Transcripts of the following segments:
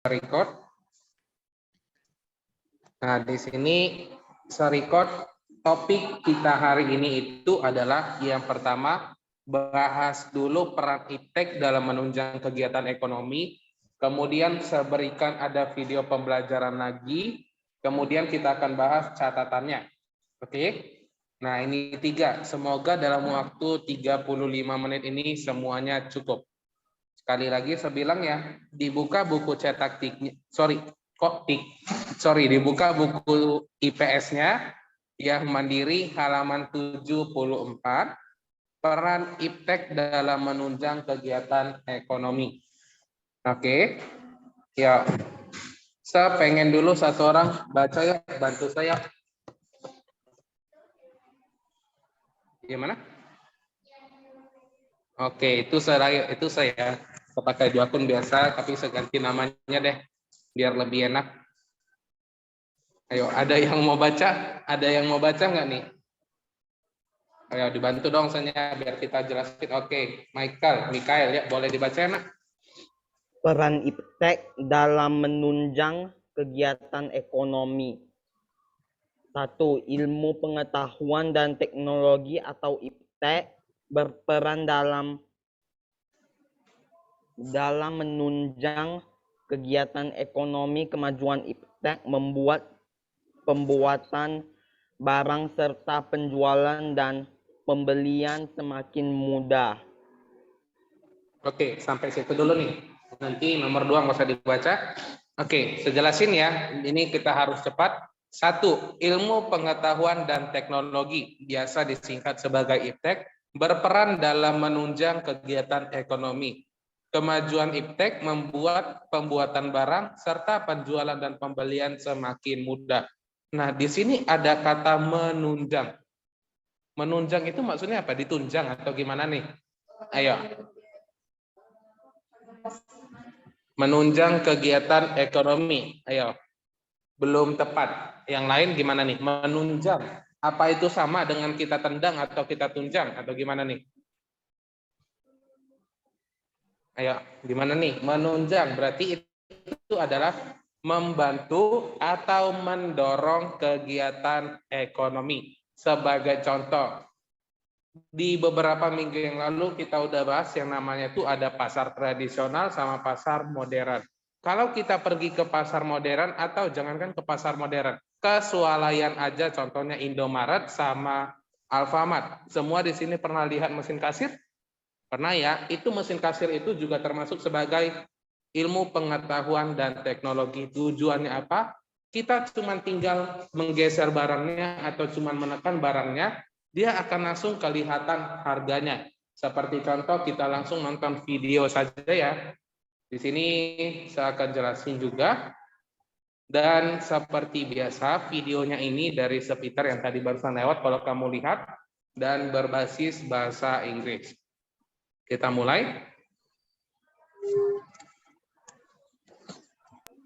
Record. Nah, di sini record topik kita hari ini itu adalah yang pertama, bahas dulu peran iptek dalam menunjang kegiatan ekonomi. Kemudian saya berikan ada video pembelajaran lagi. Kemudian kita akan bahas catatannya. Oke. Nah, ini 3. Semoga dalam waktu 35 menit ini semuanya cukup. Sekali lagi saya bilang ya, dibuka buku cetak tiknya, dibuka buku IPS-nya yang mandiri halaman 74, peran iptek dalam menunjang kegiatan ekonomi. Oke, ya, saya pengen dulu satu orang baca ya, bantu saya. Gimana? Oke, itu saya pakai dua akun biasa, tapi saya ganti namanya deh, biar lebih enak. Ayo, ada yang mau baca? Ada yang mau baca nggak nih? Ayo, dibantu dong saya biar kita jelasin. Oke, Mikael ya, boleh dibaca nak? Peran iptek dalam menunjang kegiatan ekonomi. 1. Ilmu pengetahuan dan teknologi atau iptek berperan dalam menunjang kegiatan ekonomi. Kemajuan iptek membuat pembuatan barang serta penjualan dan pembelian semakin mudah. Oke, sampai situ dulu nih. Nanti nomor 2 nggak usah dibaca. Oke, sejelasin ya. Ini kita harus cepat. 1. Ilmu pengetahuan dan teknologi, biasa disingkat sebagai iptek, berperan dalam menunjang kegiatan ekonomi. Kemajuan iptek membuat pembuatan barang serta penjualan dan pembelian semakin mudah. Nah, di sini ada kata menunjang. Menunjang itu maksudnya apa? Ditunjang atau gimana nih? Ayo. Menunjang kegiatan ekonomi. Ayo. Belum tepat. Yang lain gimana nih? Menunjang. Apa itu sama dengan kita tendang atau kita tunjang atau gimana nih? Ayo, gimana nih? Menunjang berarti itu adalah membantu atau mendorong kegiatan ekonomi. Sebagai contoh, di beberapa minggu yang lalu kita udah bahas yang namanya itu ada pasar tradisional sama pasar modern. Kalau kita pergi ke pasar modern atau jangankan ke pasar modern, ke swalayan aja contohnya Indomaret sama Alfamart. Semua di sini pernah lihat mesin kasir? Pernah ya? Itu mesin kasir itu juga termasuk sebagai ilmu pengetahuan dan teknologi. Tujuannya apa? Kita cuma tinggal menggeser barangnya atau cuma menekan barangnya, dia akan langsung kelihatan harganya. Seperti contoh kita langsung nonton video saja ya. Di sini saya akan jelasin juga. Dan seperti biasa videonya ini dari seputar yang tadi barusan lewat kalau kamu lihat dan berbasis bahasa Inggris. Kita mulai.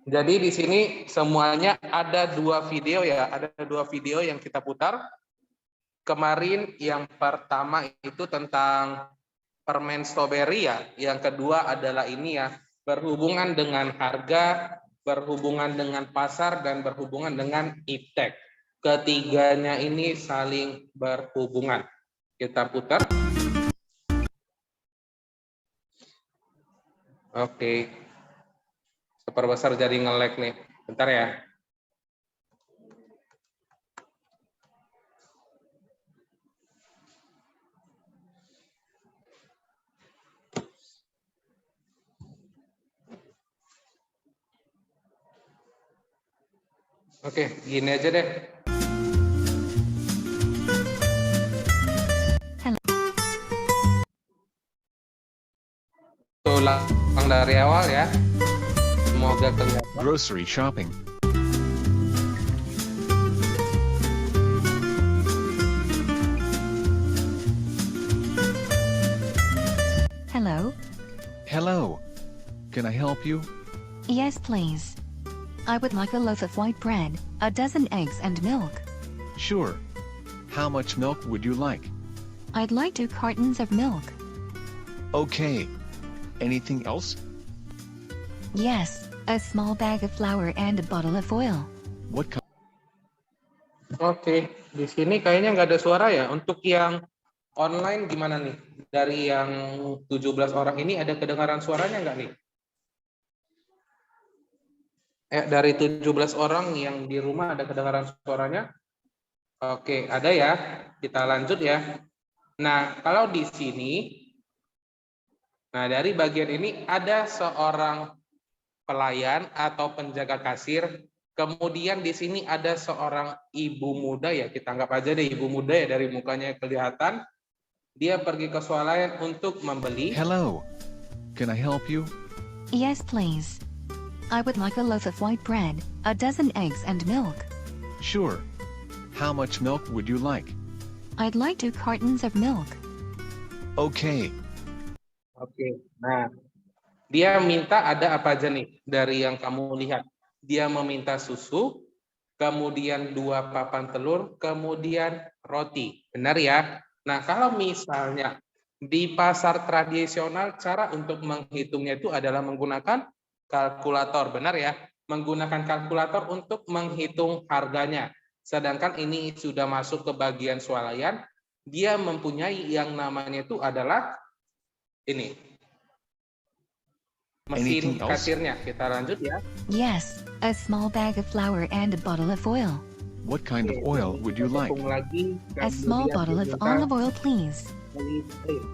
Jadi di sini semuanya ada 2 video ya, ada 2 video yang kita putar. Kemarin yang pertama itu tentang permen strawberry ya, yang kedua adalah ini ya, berhubungan dengan harga, berhubungan dengan pasar, dan berhubungan dengan iptek. Ketiganya ini saling berhubungan. Kita putar. Oke. Superbesar jadi nge-lag nih. Bentar ya. Oke, gini aja deh. Ulang dari awal ya. Semoga kelihatan. Grocery shopping. Hello? Hello. Can I help you? Yes, please. I would like a loaf of white bread, a dozen eggs and milk. Sure. How much milk would you like? I'd like 2 cartons of milk. Okay. Anything else? Yes, a small bag of flour and a bottle of oil. What kind? Oke, di sini kayaknya nggak ada suara ya. Untuk yang online gimana nih? Dari yang 17 orang ini ada kedengaran suaranya nggak nih? Dari 17 orang yang di rumah ada kedengaran suaranya? Oke, ada ya. Kita lanjut ya. Nah, kalau di sini, nah dari bagian ini ada seorang pelayan atau penjaga kasir. Kemudian di sini ada seorang ibu muda ya, kita anggap aja deh ibu muda ya dari mukanya kelihatan. Dia pergi ke swalayan untuk membeli. Hello. Can I help you? Yes, please. I would like a loaf of white bread, a dozen eggs and milk. Sure. How much milk would you like? I'd like 2 cartons of milk. Okay. Oke, nah dia minta ada apa aja nih dari yang kamu lihat. Dia meminta susu, kemudian 2 papan telur, kemudian roti. Benar ya? Nah, kalau misalnya di pasar tradisional, cara untuk menghitungnya itu adalah menggunakan kalkulator. Benar ya? Menggunakan kalkulator untuk menghitung harganya. Sedangkan ini sudah masuk ke bagian swalayan, dia mempunyai yang namanya itu adalah ini. Mesin Anything else? kasirnya. Kita lanjut ya. Yes, a small bag of flour and a bottle of oil. What kind of oil would you like? Hitung lagi, A small kemudian bottle of diminta olive oil, please. listrik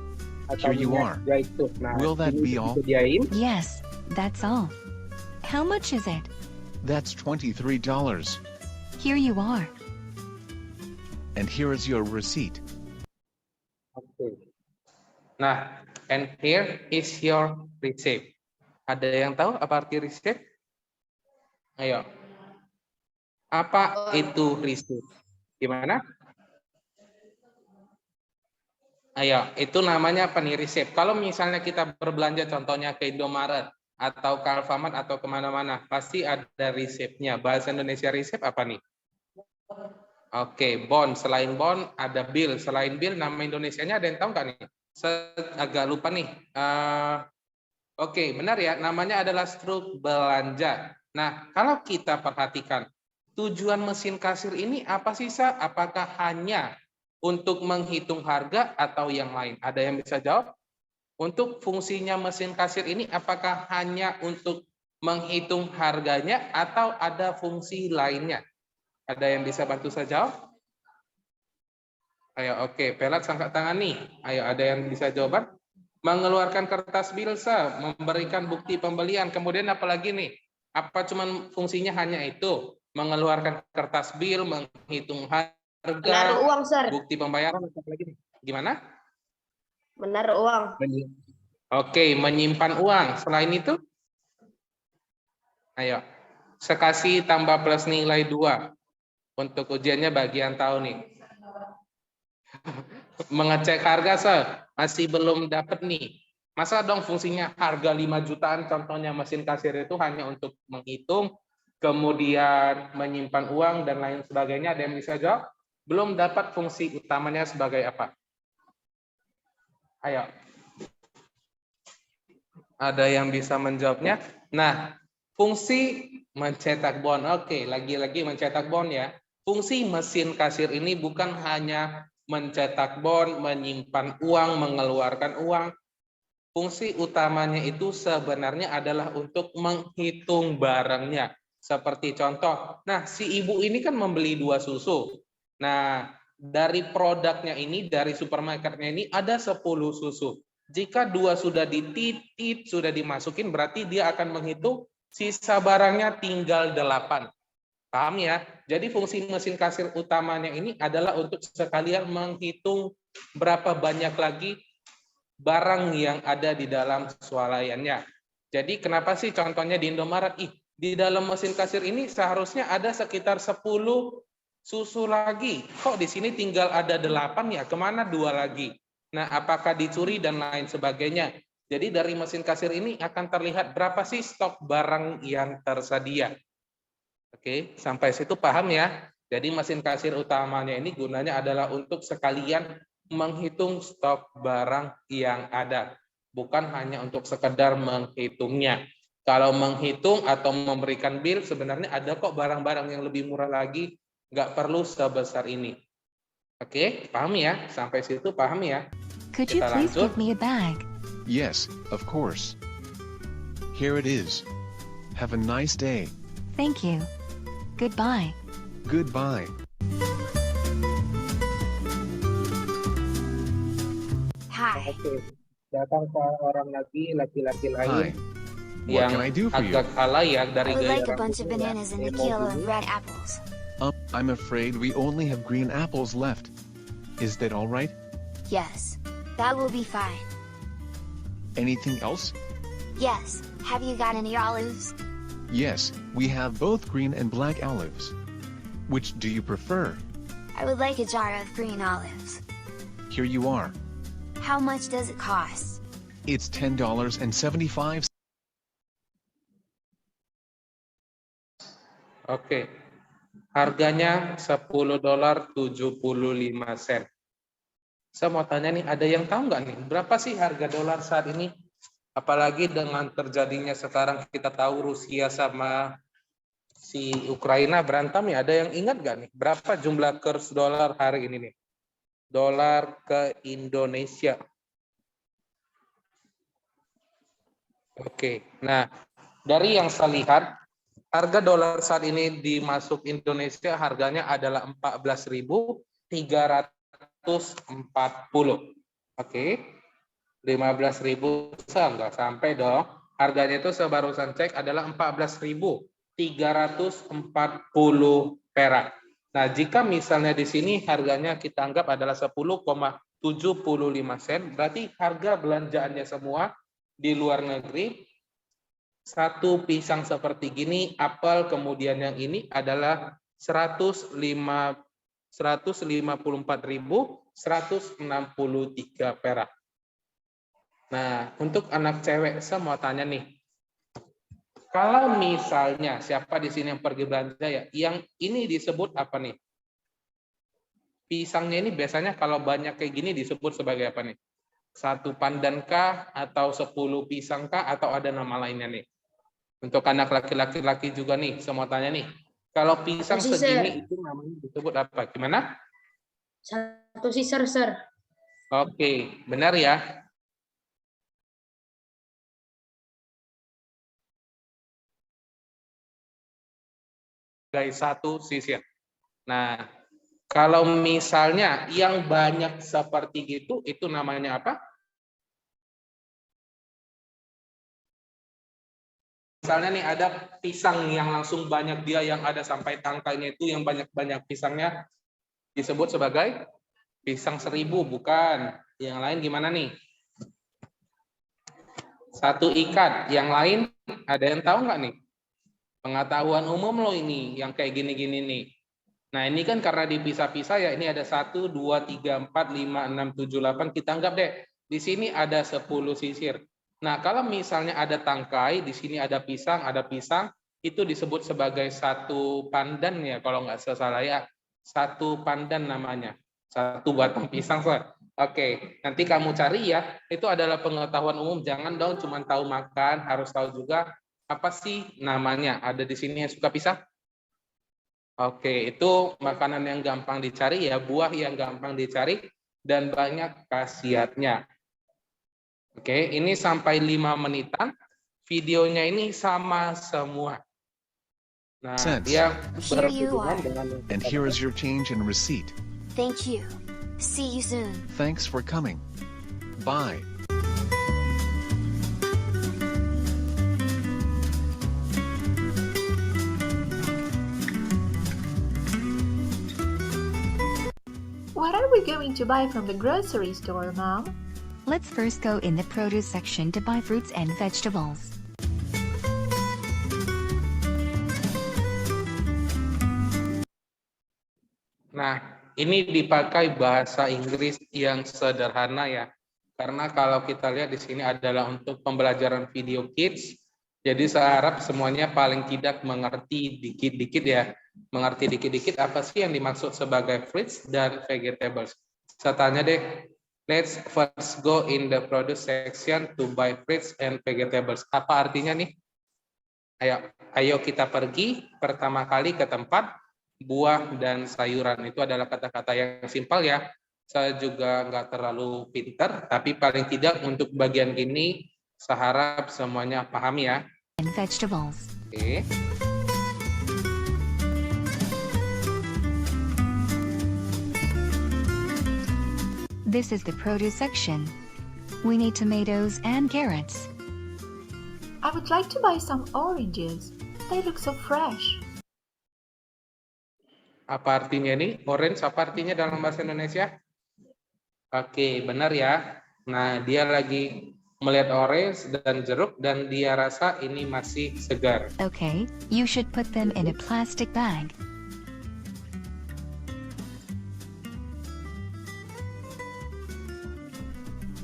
atau Here you minyak are. zaitun. Nah, Will that ini be all? disediain. Yes, that's all. How much is it? That's $23. Here you are. And here is your receipt. Oke. Nah, and here is your receipt. Ada yang tahu apa arti receipt? Ayo. Apa itu receipt? Gimana? Ayo, itu namanya apa nih receipt? Kalau misalnya kita berbelanja contohnya ke Indomaret atau ke Alfamart atau kemana-mana, pasti ada resepnya. Bahasa Indonesia resep apa nih? Oke, bond. Selain bond, ada bill. Selain bill, nama Indonesianya ada yang tahu nggak nih? Saya agak lupa nih. Oke, benar ya. Namanya adalah struk belanja. Nah, kalau kita perhatikan, tujuan mesin kasir ini apa sih, Sa? Apakah hanya untuk menghitung harga atau yang lain? Ada yang bisa jawab? Untuk fungsinya mesin kasir ini, apakah hanya untuk menghitung harganya atau ada fungsi lainnya? Ada yang bisa bantu saya jawab? Ayo, oke. Pelat angkat tangan nih. Ayo, ada yang bisa jawaban? Mengeluarkan kertas bilsa, memberikan bukti pembelian. Kemudian apa lagi nih? Apa cuman fungsinya hanya itu? Mengeluarkan kertas bil, menghitung harga, Menaruh uang, Sir. bukti pembayaran, apa lagi nih? Gimana? Menaruh uang. Oke, menyimpan uang. Selain itu? Ayo. Sekasih tambah plus nilai 2. Untuk ujiannya bagian tahu nih. Mengecek harga, Sir. Masih belum dapat nih. Masa dong fungsinya harga 5 jutaan, contohnya mesin kasir itu hanya untuk menghitung, kemudian menyimpan uang, dan lain sebagainya. Ada yang bisa jawab? Belum dapat fungsi utamanya sebagai apa? Ayo. Ada yang bisa menjawabnya? Nah, fungsi mencetak bond. Oke, lagi-lagi mencetak bond ya. Fungsi mesin kasir ini bukan hanya mencetak bond, menyimpan uang, mengeluarkan uang. Fungsi utamanya itu sebenarnya adalah untuk menghitung barangnya. Seperti contoh, nah si ibu ini kan membeli 2 susu. Nah, dari produknya ini, dari supermarketnya ini ada 10 susu. Jika 2 sudah dititip, sudah dimasukin, berarti dia akan menghitung sisa barangnya tinggal 8. Paham ya? Jadi fungsi mesin kasir utamanya ini adalah untuk sekalian menghitung berapa banyak lagi barang yang ada di dalam swalayannya. Jadi kenapa sih contohnya di Indomaret? Di dalam mesin kasir ini seharusnya ada sekitar 10 susu lagi. Kok di sini tinggal ada 8 ya? Kemana 2 lagi? Nah, apakah dicuri dan lain sebagainya? Jadi dari mesin kasir ini akan terlihat berapa sih stok barang yang tersedia. Oke, sampai situ paham ya? Jadi mesin kasir utamanya ini gunanya adalah untuk sekalian menghitung stok barang yang ada. Bukan hanya untuk sekedar menghitungnya. Kalau menghitung atau memberikan bill, sebenarnya ada kok barang-barang yang lebih murah lagi, nggak perlu sebesar ini. Oke, paham ya? Sampai situ paham ya? Could you Kita please lanjut. give me a bag? Yes, of course. Here it is. Have a nice day. Thank you. Goodbye. Goodbye. Hi. Oke, datang ke orang lagi, laki-laki Hi. lain What yang can I do for you? agak alay ya dari I would gaya like a bunch of rambutnya. bananas and a Emo kilo of dulu. red apples. I'm afraid we only have green apples left. Is that all right? Yes. That will be fine. Anything else? Yes. Have you got any olives? Yes, we have both green and black olives. Which do you prefer? I would like a jar of green olives. Here you are. How much does it cost? It's $10.75. Oke, harganya $10.75. Saya mau tanya nih, ada yang tahu nggak nih, berapa sih harga dolar saat ini? Apalagi dengan terjadinya sekarang kita tahu Rusia sama si Ukraina berantem ya, ada yang ingat nggak nih, berapa jumlah kurs dolar hari ini nih? Dolar ke Indonesia. Oke, nah dari yang saya lihat, harga dolar saat ini dimasuk Indonesia harganya adalah 14.340. Oke. 15.000 enggak sampai dong. Harganya itu saya barusan cek adalah 14.340 perak. Nah, jika misalnya di sini harganya kita anggap adalah 10,75 sen, berarti harga belanjaannya semua di luar negeri, satu pisang seperti gini, apel, kemudian yang ini adalah 154.163 perak. Nah, untuk anak cewek, saya mau tanya nih, kalau misalnya siapa di sini yang pergi belanja ya, yang ini disebut apa nih? Pisangnya ini biasanya kalau banyak kayak gini disebut sebagai apa nih? 1 pandan kah, atau 10 pisang kah, atau ada nama lainnya nih? Untuk anak laki-laki juga nih, saya mau tanya nih, kalau pisang Sisir. segini itu namanya disebut apa? Gimana? Satu sisir, sir. Oke, benar ya. Guys, satu sisir. Nah, kalau misalnya yang banyak seperti itu namanya apa? Misalnya nih ada pisang yang langsung banyak dia, yang ada sampai tangkainya itu yang banyak-banyak pisangnya, disebut sebagai pisang 1000, bukan. Yang lain gimana nih? Satu ikat. Yang lain ada yang tahu nggak nih? Pengetahuan umum loh ini, yang kayak gini-gini nih. Nah ini kan karena dipisah-pisah ya, ini ada 1, 2, 3, 4, 5, 6, 7, 8, kita anggap deh, di sini ada 10 sisir. Nah kalau misalnya ada tangkai, di sini ada pisang, itu disebut sebagai satu pandan ya, kalau nggak salah ya, satu pandan namanya, satu batang pisang. Oke, nanti kamu cari ya, itu adalah pengetahuan umum, jangan dong cuma tahu makan, harus tahu juga apa sih namanya. Ada di sini yang suka pisang? Oke, itu makanan yang gampang dicari ya, buah yang gampang dicari dan banyak khasiatnya. Oke, ini sampai 5 menitan. Videonya ini sama semua. Nah, Sense. dia Here you berhubungan are. dengan And here is your change and receipt. Thank you. See you soon. Thanks for coming. Bye. What are we going to buy from the grocery store, Mom? Let's first go in the produce section to buy fruits and vegetables. Nah, ini dipakai bahasa Inggris yang sederhana ya. Karena kalau kita lihat di sini adalah untuk pembelajaran video kids. Jadi saya harap semuanya paling tidak mengerti dikit-dikit ya. Mengerti dikit-dikit apa sih yang dimaksud sebagai fruits dan vegetables. Saya tanya deh, let's first go in the produce section to buy fruits and vegetables. Apa artinya nih? Ayo kita pergi pertama kali ke tempat buah dan sayuran. Itu adalah kata-kata yang simpel ya. Saya juga nggak terlalu pintar, tapi paling tidak untuk bagian ini saya harap semuanya paham ya. And vegetables. Oke. This is the produce section. We need tomatoes and carrots. I would like to buy some oranges. They look so fresh. Apa artinya nih? Orange apa artinya dalam bahasa Indonesia? Oke, benar ya. Nah, dia lagi melihat orange dan jeruk dan dia rasa ini masih segar. Okay, you should put them in a plastic bag.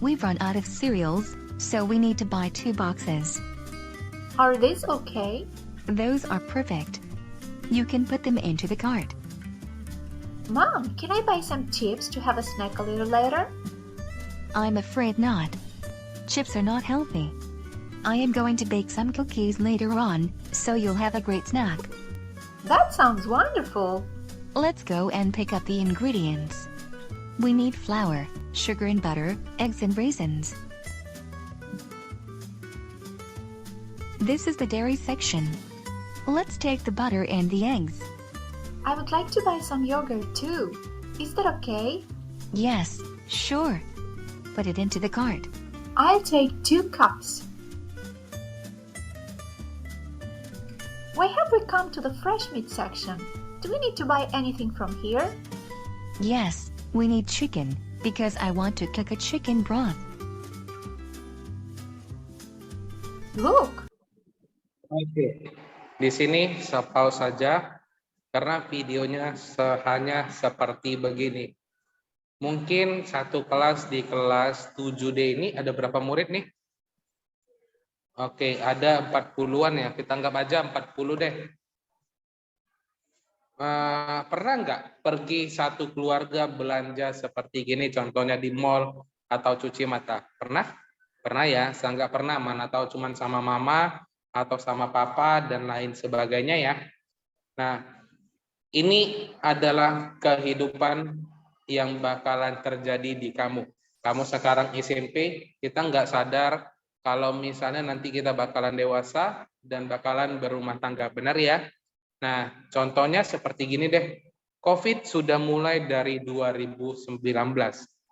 We've run out of cereals, so we need to buy 2 boxes. Are these okay? Those are perfect. You can put them into the cart. Mom, can I buy some chips to have a snack a little later? I'm afraid not. Chips are not healthy. I am going to bake some cookies later on, so you'll have a great snack. That sounds wonderful. Let's go and pick up the ingredients. We need flour, sugar and butter, eggs and raisins. This is the dairy section. Let's take the butter and the eggs. I would like to buy some yogurt too. Is that okay? Yes, sure. Put it into the cart. I'll take 2 cups. Why have we come to the fresh meat section? Do we need to buy anything from here? Yes, we need chicken, because I want to cook a chicken broth. Look, Oke. Di sini saya pause saja karena videonya hanya seperti begini. Mungkin satu kelas di kelas 7D ini ada berapa murid nih? Oke, ada 40-an ya. Kita anggap aja 40 deh. Pernah nggak pergi satu keluarga belanja seperti gini, contohnya di mall atau cuci mata? Pernah? Pernah ya? Saya nggak pernah. Mana tahu cuman sama mama atau sama papa dan lain sebagainya ya. Nah, ini adalah kehidupan yang bakalan terjadi di kamu. Kamu sekarang SMP, kita nggak sadar kalau misalnya nanti kita bakalan dewasa dan bakalan berumah tangga, benar ya? Nah, contohnya seperti gini deh. COVID sudah mulai dari 2019.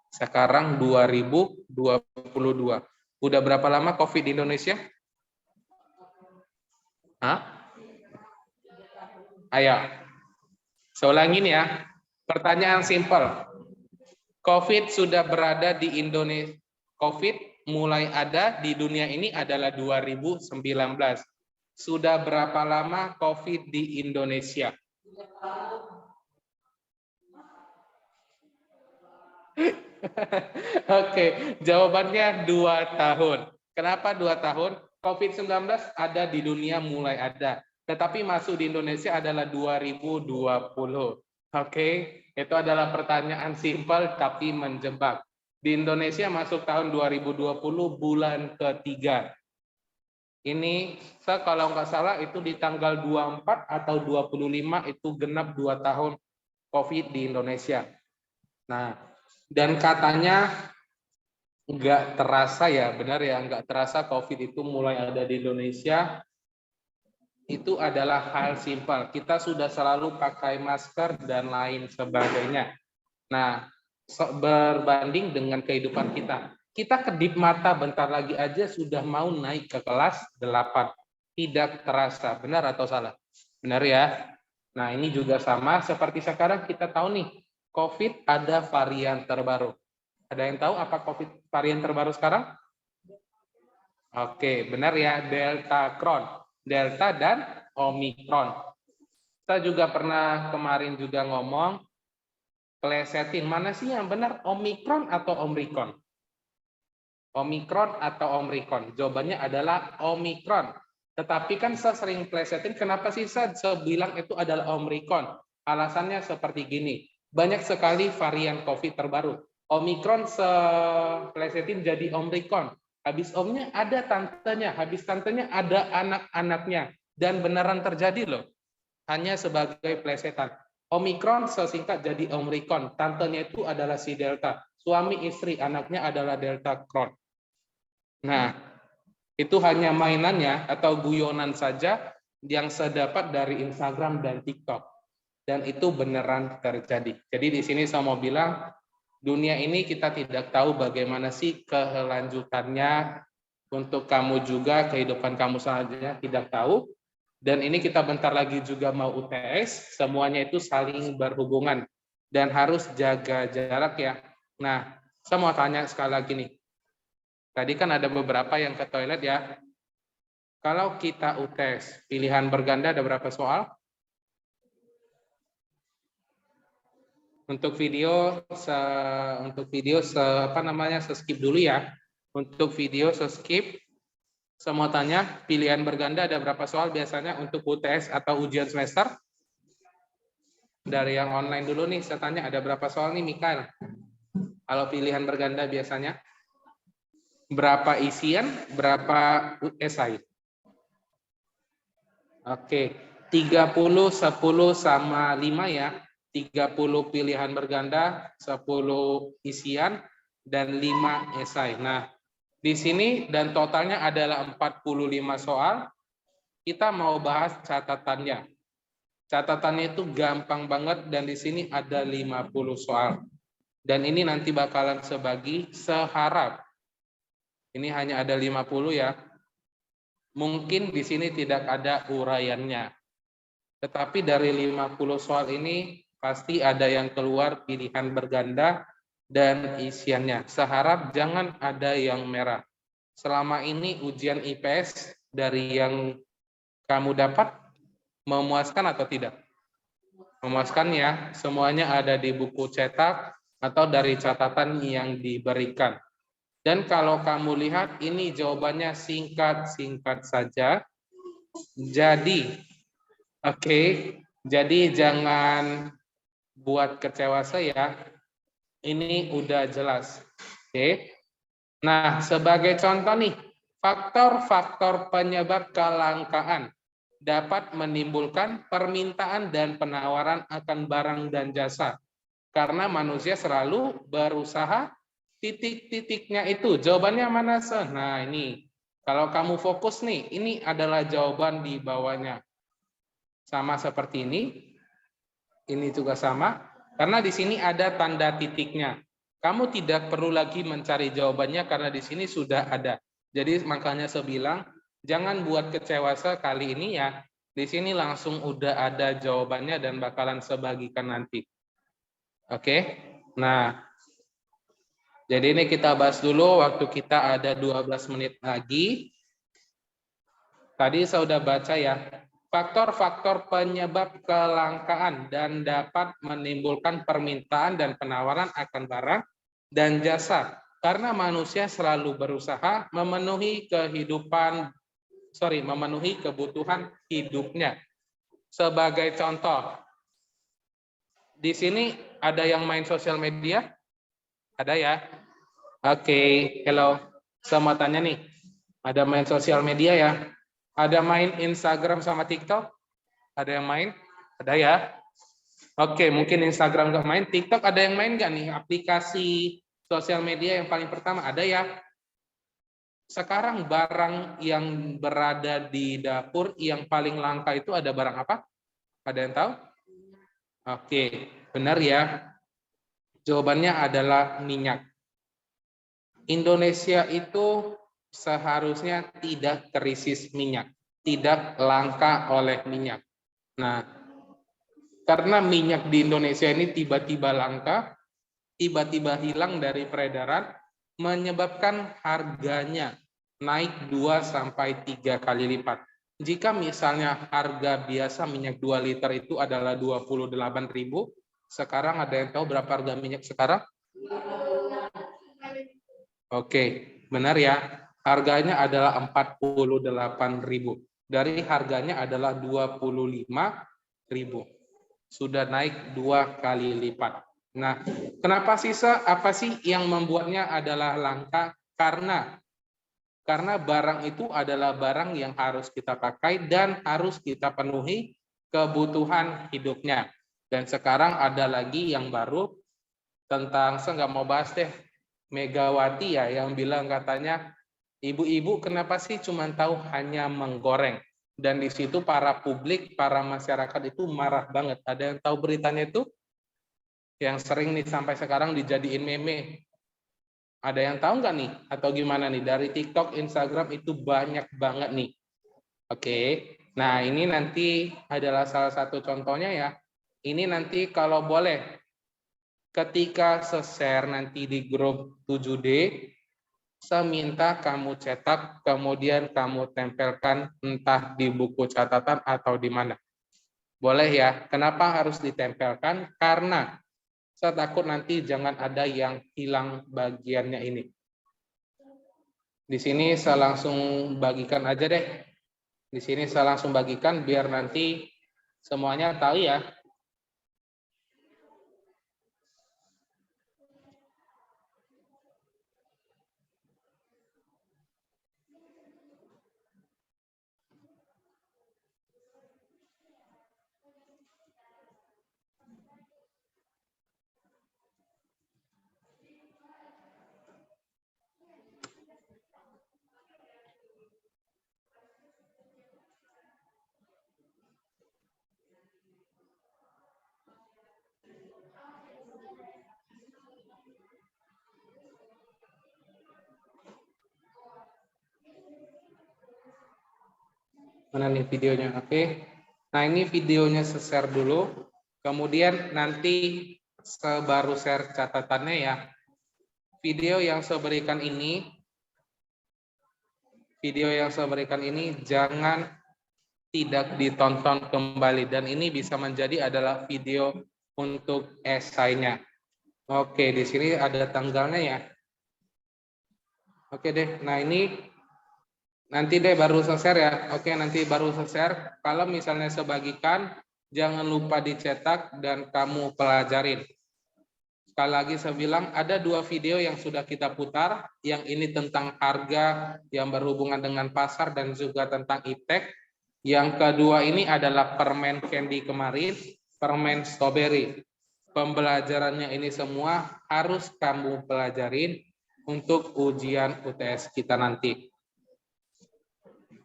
Sekarang 2022. Udah berapa lama COVID di Indonesia? Hah? Ayo. Saya ulangin ya. Pertanyaan simpel. COVID sudah berada di Indonesia. COVID mulai ada di dunia ini adalah 2019. Sudah berapa lama COVID di Indonesia? Oke, jawabannya 2 tahun. Kenapa 2 tahun? COVID-19 ada di dunia mulai ada. Tetapi masuk di Indonesia adalah 2020. Oke, itu adalah pertanyaan simpel tapi menjebak. Di Indonesia masuk tahun 2020 bulan ketiga. Ini kalau nggak salah itu di tanggal 24 atau 25 itu genap 2 tahun COVID di Indonesia. Nah, dan katanya nggak terasa ya, benar ya, nggak terasa COVID itu mulai ada di Indonesia. Itu adalah hal simpel. Kita sudah selalu pakai masker dan lain sebagainya. Nah, berbanding dengan kehidupan kita. Kita kedip mata bentar lagi aja sudah mau naik ke kelas 8. Tidak terasa, benar atau salah? Benar ya? Nah, ini juga sama seperti sekarang kita tahu nih, COVID ada varian terbaru. Ada yang tahu apa COVID varian terbaru sekarang? Oke, benar ya, Delta Cron. Delta dan Omicron. Kita juga pernah kemarin juga ngomong, plesetin, mana sih yang benar, Omicron atau Omicron? Omicron atau Omicron? Jawabannya adalah Omicron. Tetapi kan saya sering plesetin, kenapa sih saya bilang itu adalah Omicron? Alasannya seperti gini, banyak sekali varian COVID terbaru. Omicron plesetin jadi Omicron. Habis omnya ada tantenya, habis tantenya ada anak-anaknya. Dan beneran terjadi loh. Hanya sebagai plesetan. Omikron sesingkat jadi Omikron. Tantenya itu adalah si Delta. Suami istri, anaknya adalah Delta Cron. Nah, itu hanya mainannya atau guyonan saja yang saya dapat dari Instagram dan TikTok. Dan itu beneran terjadi. Jadi di sini saya mau bilang, dunia ini kita tidak tahu bagaimana sih kelanjutannya. Untuk kamu juga, kehidupan kamu selanjutnya tidak tahu. Dan ini kita bentar lagi juga mau UTS, semuanya itu saling berhubungan. Dan harus jaga jarak ya. Nah, saya mau tanya sekali lagi nih. Tadi kan ada beberapa yang ke toilet ya. Kalau kita UTS, pilihan berganda ada berapa soal? Untuk video, skip dulu ya. Untuk video skip. Saya mau tanya, pilihan berganda ada berapa soal biasanya untuk UTS atau ujian semester? Dari yang online dulu nih, saya tanya ada berapa soal nih, Mikael? Kalau pilihan berganda biasanya? Berapa isian, berapa esai? Oke, 30, 10, sama 5 ya. 30 pilihan berganda, 10 isian, dan 5 esai. Nah, di sini dan totalnya adalah 45 soal. Kita mau bahas catatannya. Catatannya itu gampang banget dan di sini ada 50 soal. Dan ini nanti bakalan sebagi seharap. Ini hanya ada 50 ya. Mungkin di sini tidak ada uraiannya. Tetapi dari 50 soal ini pasti ada yang keluar pilihan berganda dan isiannya. Seharap jangan ada yang merah. Selama ini ujian IPS dari yang kamu dapat memuaskan atau tidak? Memuaskan ya, semuanya ada di buku cetak atau dari catatan yang diberikan. Dan kalau kamu lihat ini jawabannya singkat-singkat saja. Jadi, oke, jadi jangan buat kecewa saya. Ini udah jelas. Oke. Nah, sebagai contoh nih, faktor-faktor penyebab kelangkaan dapat menimbulkan permintaan dan penawaran akan barang dan jasa. Karena manusia selalu berusaha, titik-titiknya itu. Jawabannya mana, Sen? Nah, ini. Kalau kamu fokus nih, ini adalah jawaban di bawahnya. Sama seperti ini. Ini juga sama. Karena di sini ada tanda titiknya. Kamu tidak perlu lagi mencari jawabannya karena di sini sudah ada. Jadi makanya saya bilang, jangan buat kecewa sekali ini ya. Di sini langsung udah ada jawabannya dan bakalan sebagikan nanti. Oke. Nah, jadi ini kita bahas dulu. Waktu kita ada 12 menit lagi. Tadi saya sudah baca ya. Faktor-faktor penyebab kelangkaan dan dapat menimbulkan permintaan dan penawaran akan barang dan jasa. Karena manusia selalu berusaha memenuhi kebutuhan hidupnya. Sebagai contoh, di sini ada yang main sosial media? Ada ya? Oke, hello. Saya mau tanya nih, ada main sosial media ya? Ada main Instagram sama TikTok? Ada yang main? Ada ya? Oke, mungkin Instagram nggak main. TikTok ada yang main nggak nih? Aplikasi sosial media yang paling pertama ada ya? Sekarang barang yang berada di dapur yang paling langka itu ada barang apa? Ada yang tahu? Oke, benar ya. Jawabannya adalah minyak. Indonesia itu seharusnya tidak krisis minyak, tidak langka oleh minyak. Nah, karena minyak di Indonesia ini tiba-tiba langka, tiba-tiba hilang dari peredaran, menyebabkan harganya naik 2-3 kali lipat. Jika misalnya harga biasa minyak 2 liter itu adalah 28.000, sekarang ada yang tahu berapa harga minyak sekarang? Oke, benar ya. Harganya adalah 48.000. Dari harganya adalah 25.000. Sudah naik 2 kali lipat. Nah, kenapa sisa? Apa sih yang membuatnya adalah langka? Karena Karena barang itu adalah barang yang harus kita pakai dan harus kita penuhi kebutuhan hidupnya. Dan sekarang ada lagi yang baru tentang, saya nggak mau bahas deh, Megawati ya, yang bilang katanya, ibu-ibu kenapa sih cuma tahu hanya menggoreng? Dan di situ para publik, para masyarakat itu marah banget. Ada yang tahu beritanya itu? Yang sering nih sampai sekarang dijadiin meme. Ada yang tahu nggak nih? Atau gimana nih? Dari TikTok, Instagram itu banyak banget nih. Oke, nah ini nanti adalah salah satu contohnya ya. Ini nanti kalau boleh, ketika share nanti di grup 7D, saya minta kamu cetak, kemudian kamu tempelkan entah di buku catatan atau di mana. Boleh ya, kenapa harus ditempelkan? Karena saya takut nanti jangan ada yang hilang bagiannya ini. Di sini saya langsung bagikan aja deh. Di sini saya langsung bagikan biar nanti semuanya tahu ya. Mana nih videonya? Oke. Nah, ini videonya share dulu. Kemudian nanti baru share catatannya ya. Video yang saya berikan ini jangan tidak ditonton kembali, dan ini bisa menjadi adalah video untuk esainya. Oke, di sini ada tanggalnya ya. Oke deh. Nah, ini nanti deh baru share ya. Oke, nanti baru share. Kalau misalnya sebagikan, jangan lupa dicetak dan kamu pelajarin. Sekali lagi saya bilang, ada 2 video yang sudah kita putar. Yang ini tentang harga yang berhubungan dengan pasar dan juga tentang iptek. Yang kedua ini adalah permen candy kemarin, permen strawberry. Pembelajarannya ini semua harus kamu pelajarin untuk ujian UTS kita nanti.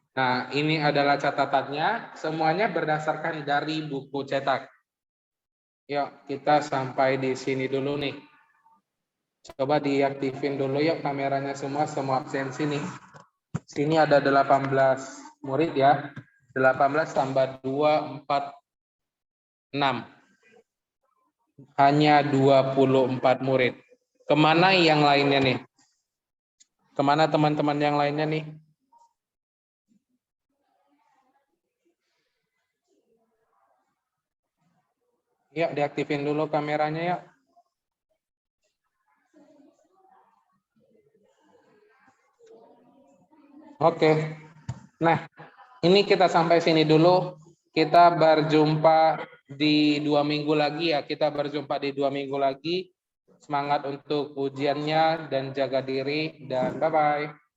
Nah, ini adalah catatannya. Semuanya berdasarkan dari buku cetak. Yuk, kita sampai di sini dulu nih. Coba diaktifin dulu ya kameranya semua absensi nih. Sini ada 18 murid ya. 18 tambah 2, 4, 6. Hanya 24 murid. Kemana yang lainnya nih? Kemana teman-teman yang lainnya nih? Ya, diaktifin dulu kameranya ya. Oke. Nah, ini kita sampai sini dulu. Kita berjumpa di 2 minggu lagi ya. Kita berjumpa di 2 minggu lagi. Semangat untuk ujiannya dan jaga diri dan bye-bye.